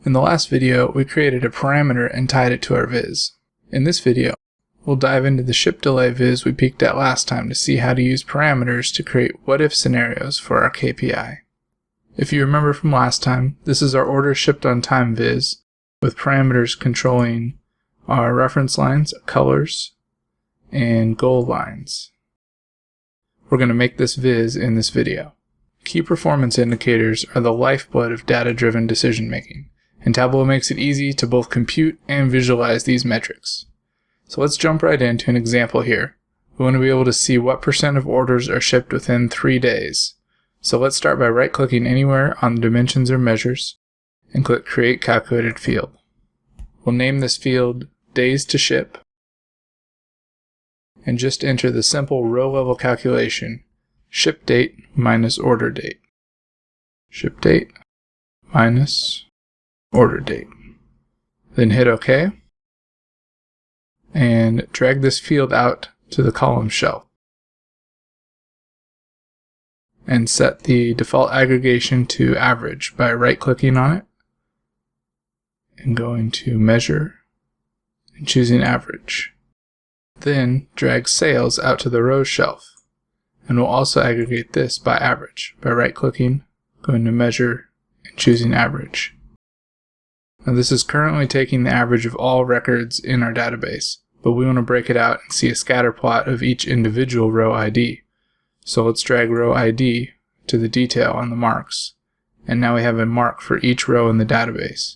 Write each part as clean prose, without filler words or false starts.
In the last video, we created a parameter and tied it to our viz. In this video, we'll dive into the ship delay viz we peeked at last time to see how to use parameters to create what-if scenarios for our KPI. If you remember from last time, this is our order shipped on time viz, with parameters controlling our reference lines, colors, and goal lines. We're going to make this viz in this video. Key performance indicators are the lifeblood of data-driven decision-making, and Tableau makes it easy to both compute and visualize these metrics. So let's jump right into an example here. We want to be able to see what % of orders are shipped within 3 days. So let's start by right-clicking anywhere on the dimensions or measures and click Create Calculated Field. We'll name this field Days to Ship and just enter the simple row-level calculation, ship date minus order date. Ship date minus order date. Then hit OK and drag this field out to the column shelf and set the default aggregation to average by right-clicking on it and going to measure and choosing average. Then drag sales out to the rows shelf, and we'll also aggregate this by average by right-clicking, going to measure, and choosing average. Now this is currently taking the average of all records in our database, but we want to break it out and see a scatter plot of each individual row ID. So let's drag row ID to the detail on the marks, and now we have a mark for each row in the database.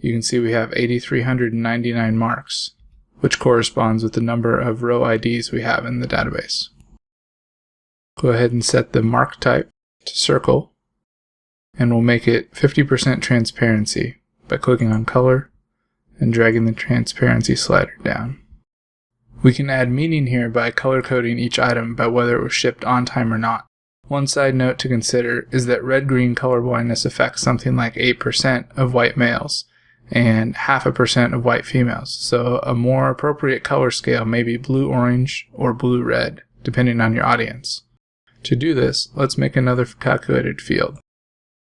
You can see we have 8,399 marks, which corresponds with the number of row IDs we have in the database. Go ahead and set the mark type to circle, and we'll make it 50% transparency by clicking on color and dragging the transparency slider down. We can add meaning here by color coding each item by whether it was shipped on time or not. One side note to consider is that red-green color blindness affects something like 8% of white males and 0.5% of white females, so a more appropriate color scale may be blue-orange or blue-red, depending on your audience. To do this, let's make another calculated field.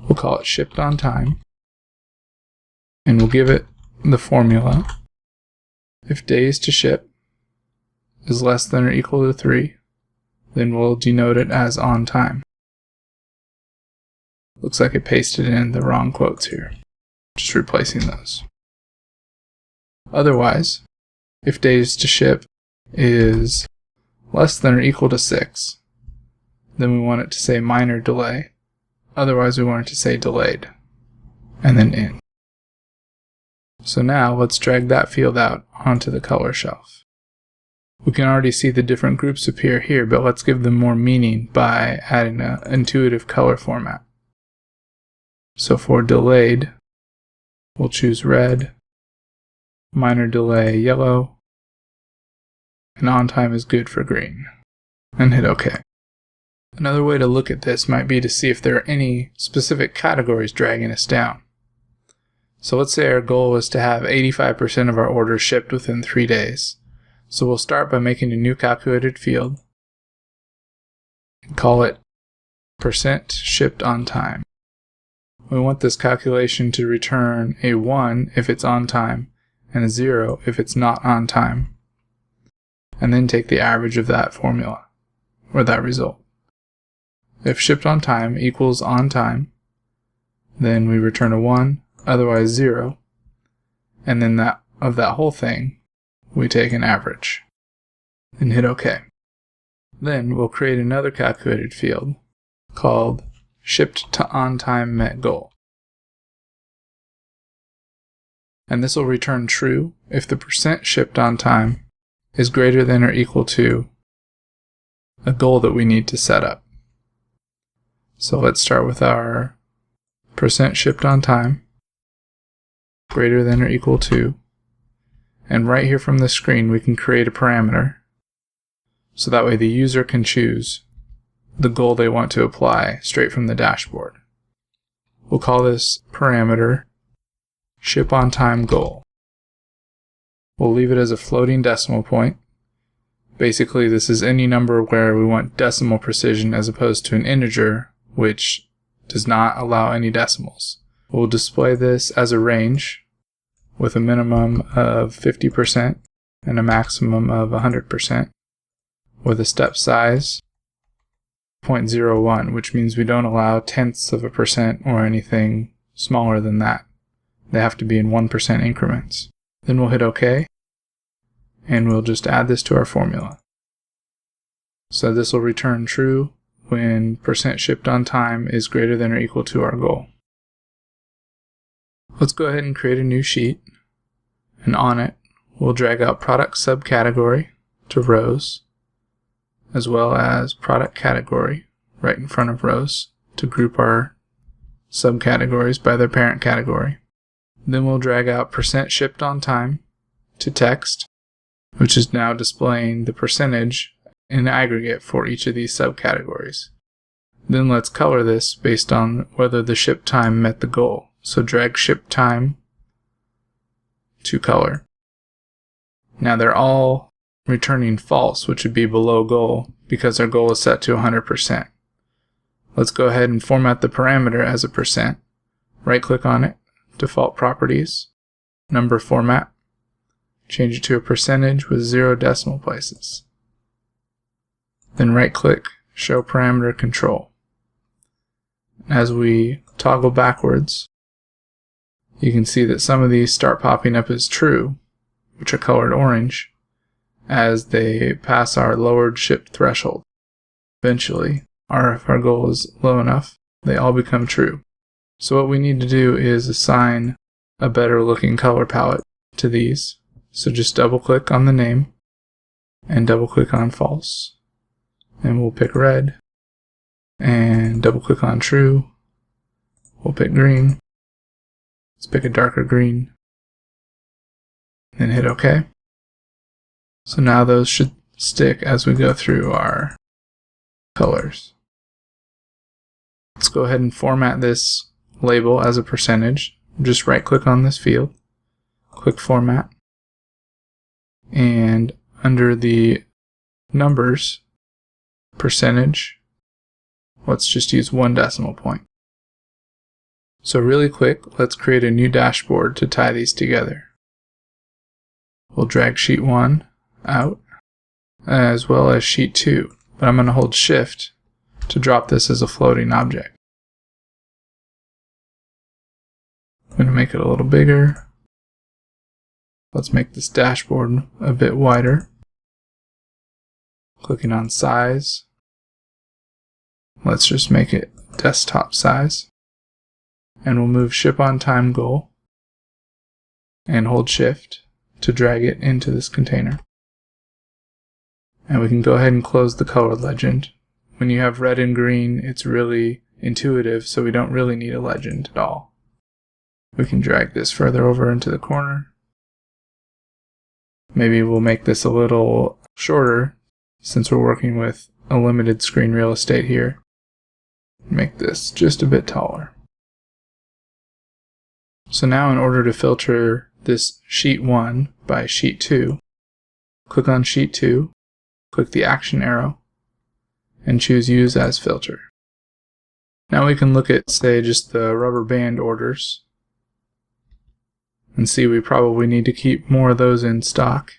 We'll call it shipped on time, and we'll give it the formula. If days to ship is less than or equal to 3, then we'll denote it as on time. Looks like it pasted in the wrong quotes here. Just replacing those. Otherwise, if days to ship is less than or equal to 6, then we want it to say minor delay. Otherwise, we want it to say delayed, and then in. So now let's drag that field out onto the color shelf. We can already see the different groups appear here, but let's give them more meaning by adding an intuitive color format. So for delayed, we'll choose red, minor delay yellow, and on time is good for green, and hit OK. Another way to look at this might be to see if there are any specific categories dragging us down. So let's say our goal is to have 85% of our orders shipped within 3 days. So we'll start by making a new calculated field and call it % shipped on time. We want this calculation to return a 1 if it's on time and a 0 if it's not on time, and then take the average of that formula, or that result. If shipped on time equals on time, then we return a 1, otherwise 0, and then of that whole thing, we take an average, and hit OK. Then we'll create another calculated field called shipped to on time met goal. And this will return true if the % shipped on time is greater than or equal to a goal that we need to set up. So let's start with our % shipped on time greater than or equal to, and right here from the screen we can create a parameter so that way the user can choose the goal they want to apply straight from the dashboard. We'll call this parameter ship on time goal. We'll leave it as a floating decimal point. Basically, this is any number where we want decimal precision as opposed to an integer, which does not allow any decimals. We'll display this as a range with a minimum of 50% and a maximum of 100%, with a step size 0.01, which means we don't allow tenths of a percent or anything smaller than that. They have to be in 1% increments. Then we'll hit OK, and we'll just add this to our formula. So this will return true when percent shipped on time is greater than or equal to our goal. Let's go ahead and create a new sheet, and on it we'll drag out product subcategory to rows, as well as product category right in front of rows to group our subcategories by their parent category. Then we'll drag out percent shipped on time to text, which is now displaying the percentage in aggregate for each of these subcategories. Then let's color this based on whether the ship time met the goal. So drag ship time to color. Now they're all returning false, which would be below goal because our goal is set to 100%. Let's go ahead and format the parameter as a percent. Right click on it, default properties, number format, change it to a percentage with 0 decimal places. Then right click, show parameter control. As we toggle backwards, you can see that some of these start popping up as true, which are colored orange, as they pass our lowered ship threshold. Eventually, if our goal is low enough, they all become true. So what we need to do is assign a better looking color palette to these. So just double click on the name and double click on false. And we'll pick red, and double click on true. We'll pick green. Let's pick a darker green, and hit OK. So now those should stick as we go through our colors. Let's go ahead and format this label as a percentage. Just right click on this field, click format, and under the numbers percentage, let's just use 1 decimal point. So really quick, let's create a new dashboard to tie these together. We'll drag sheet 1 out, as well as sheet 2, but I'm going to hold shift to drop this as a floating object. I'm going to make it a little bigger. Let's make this dashboard a bit wider. Clicking on size, let's just make it desktop size, and we'll move ship on time goal and hold shift to drag it into this container. And we can go ahead and close the color legend. When you have red and green, it's really intuitive, so we don't really need a legend at all. We can drag this further over into the corner. Maybe we'll make this a little shorter since we're working with a limited screen real estate here. Make this just a bit taller. So now in order to filter this sheet 1 by sheet 2, click on sheet 2, click the action arrow, and choose use as filter. Now we can look at, say, just the rubber band orders and see we probably need to keep more of those in stock.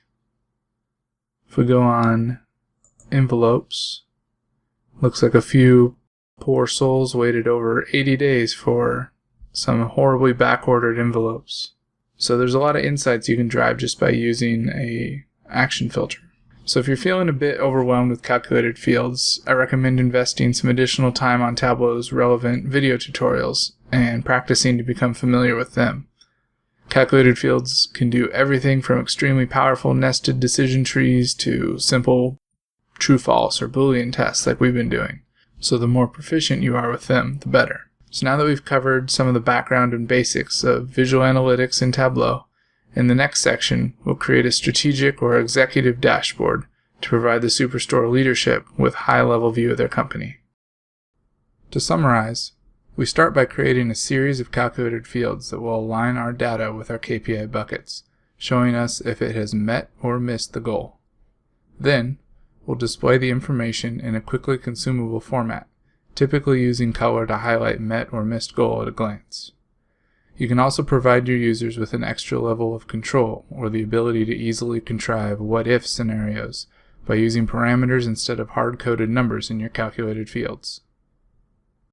If we go on envelopes, looks like a few poor souls waited over 80 days for some horribly back-ordered envelopes. So there's a lot of insights you can drive just by using a action filter. So if you're feeling a bit overwhelmed with calculated fields, I recommend investing some additional time on Tableau's relevant video tutorials and practicing to become familiar with them. Calculated fields can do everything from extremely powerful nested decision trees to simple true-false or Boolean tests like we've been doing. So the more proficient you are with them, the better. So now that we've covered some of the background and basics of visual analytics in Tableau, in the next section, we'll create a strategic or executive dashboard to provide the Superstore leadership with a high-level view of their company. To summarize, we start by creating a series of calculated fields that will align our data with our KPI buckets, showing us if it has met or missed the goal. Then, we'll display the information in a quickly consumable format, typically using color to highlight met or missed goal at a glance. You can also provide your users with an extra level of control, or the ability to easily contrive what-if scenarios by using parameters instead of hard-coded numbers in your calculated fields.